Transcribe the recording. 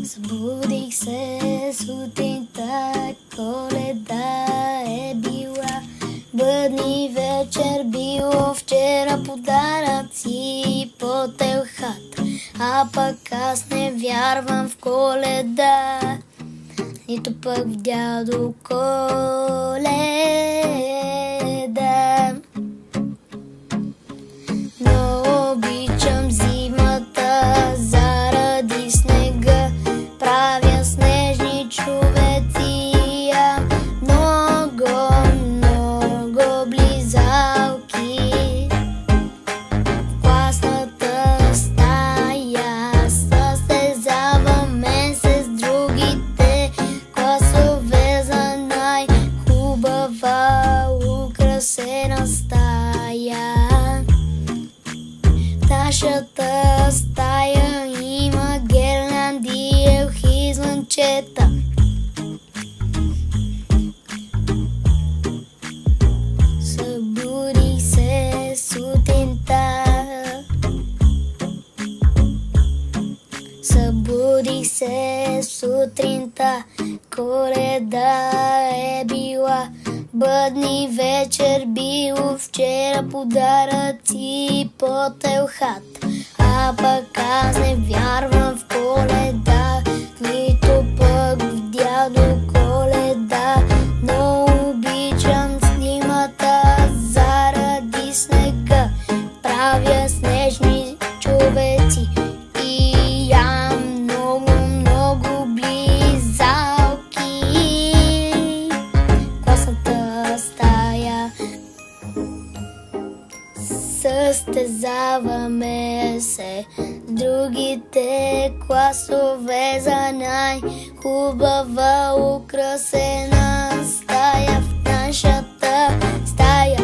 Събудих се сутринта, Коледа е била. Бъдни вечер било, вчера подаръци по телхата. А пък аз не вярвам в Коледа, нито пък в дядо Коледа. Но обичам зимата заради снега, правя снежни човеци, много, много близалки. В класната стая състезаваме се с другите класове за най-хубава украсена стая. В нашата стая има гирлянди, елхи, звънчета. Събудих се сутринта, събудих се сутринта, Коледа е била. Бъдни вечер било, вчера подаръци по телхата. А пък аз не вярвам в Коледа, нито пък в дядо Коледа. Но обичам зимата заради снега, правя снежни човеци и ям много, много близалки. Класната стая състезаваме се с другите класове за най-хубава украсена стая. В нашата стая